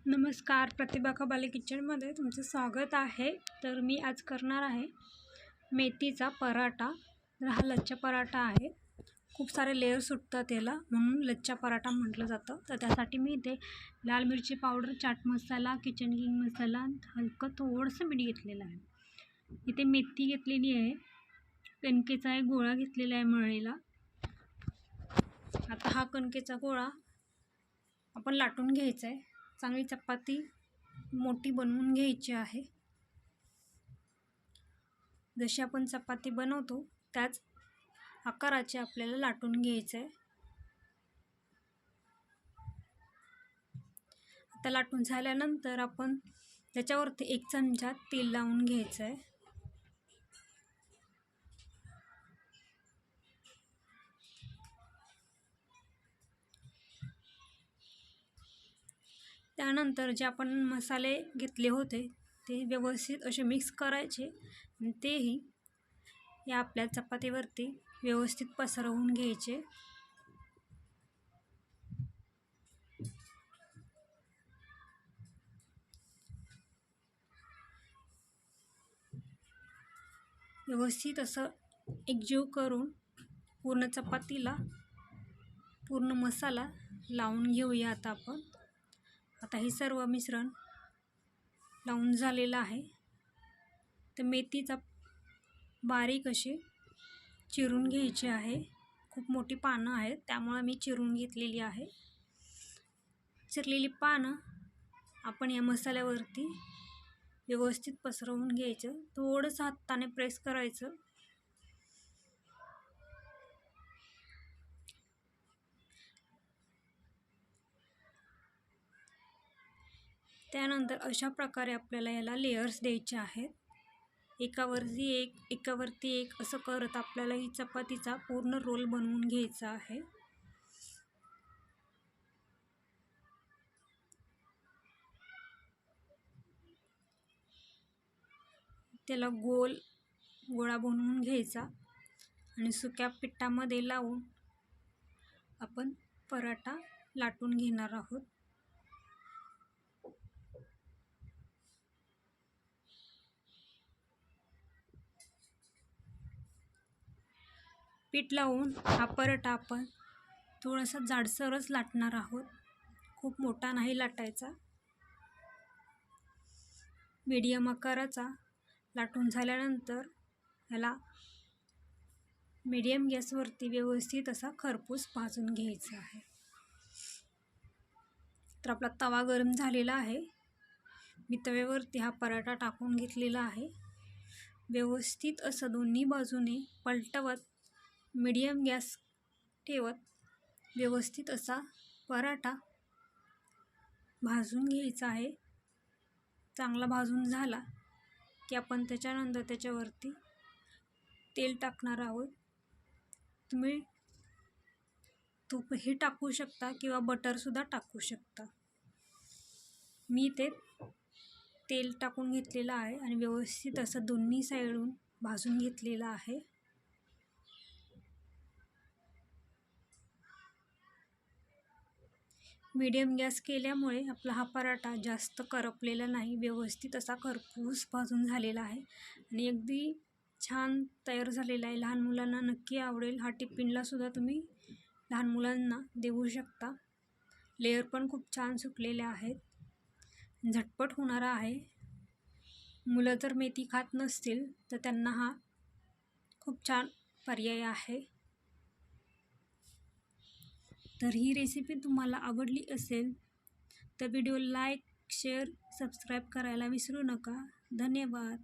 नमस्कार, प्रतिभा कबाले किचनमध्ये तुमचं स्वागत आहे। तर मी आज करणार आहे मेथीचा पराठा। तर हा लच्छा पराठा आहे। खूप सारे लेयर सुटतात याला, म्हणून लच्छा पराठा म्हटलं जातं। तर त्यासाठी मी इथे लाल मिरची powder, chaat masala, kitchen king मसाला, हलकं थोडंसं मीठ घेतलेलं आहे। इथे मेथी घेतलेली आहे, कणकेचा एक गोळा घेतलेला आहे मळलेला। आता हा कणकेचा गोळा आपण लाटून घ्यायचा आहे। चांगली चपाती मोठी बनवून घ्यायची आहे। जशी आपण चपाती बनवतो त्याच आकाराचे आपल्याला लाटून घ्यायचे आहे। आता लाटून झाल्यानंतर आपण त्याच्यावरती 1 चमचा तेल लावून घ्यायचं आहे। त्यानंतर जे आपण मसाले घेतले होते ते व्यवस्थित असे मिक्स करायचे आणि तेही या आपल्या चपातीवरती व्यवस्थित पसरवून घ्यायचे। व्यवस्थित असं एकजीव करून पूर्ण चपातीला पूर्ण मसाला लावून घेऊया। आता हे सर्व मिश्रण लावून झालेलं आहे। तर मेथीचा बारीक अशी चिरून घ्यायची आहे। खूप मोठी पानं आहेत त्यामुळे मी चिरून घेतलेली आहे। चिरलेली पानं आपण या मसाल्यावरती व्यवस्थित पसरवून घ्यायचं। थोडंसं हाताने प्रेस करायचं। त्यानंतर अशा प्रकारे आपल्याला याला लेयर्स द्यायचे आहेत। एकावरती एक असं करत आपल्याला ही चपातीचा पूर्ण रोल बनवून घ्यायचा आहे। त्याला गोळा बनवून घ्यायचा आणि सुक्या पिठामध्ये लावून आपण पराठा लाटून घेणार आहोत। पीठ लावून हा पराठा आपण थोडासा जाडसरच लाटणार आहोत, खूप मोठा नाही लाटायचा। मीडियम आकाराचा लाटून झाल्यानंतर ह्याला मीडियम गॅसवरती व्यवस्थित असा खरपूस भाजून घ्यायचा आहे। तर आपला तवा गरम झालेला आहे। मी तव्यावरती हा पराठा टाकून घेतलेला आहे। व्यवस्थित असं दोन्ही बाजूने पलटवत मीडियम गॅस ठेवत व्यवस्थित असा पराठा भाजून घ्यायचा आहे। चांगला भाजून झाला की आपण त्याच्यानंतर त्याच्यावरती तेल टाकणार आहोत। तुम्ही तूपही टाकू शकता किंवा बटरसुद्धा टाकू शकता। मी ते तेल टाकून घेतलेलं आहे आणि व्यवस्थित असं दोन्ही साईडून भाजून घेतलेलं आहे। मीडियम गॅस केल्यामुळे आपला हा पराठा जास्त करपलेला नाही, व्यवस्थित असा खरपूस भाजून झालेला आहे आणि अगदी छान तयार झालेला आहे। लहान मुलांना नक्की आवडेल। हा टिफिनला सुद्धा तुम्ही लहान मुलांना देऊ शकता। लेयर पण खूप छान सुटलेले आहेत, झटपट होणारा आहे। मुलं जर मेथी खात नसतील तर त्यांना हा खूप छान पर्याय आहे। तर ही रेसिपी तुम्हाला आवडली असेल तर व्हिडिओ लाईक, शेअर, सबस्क्राईब करायला विसरू नका। धन्यवाद।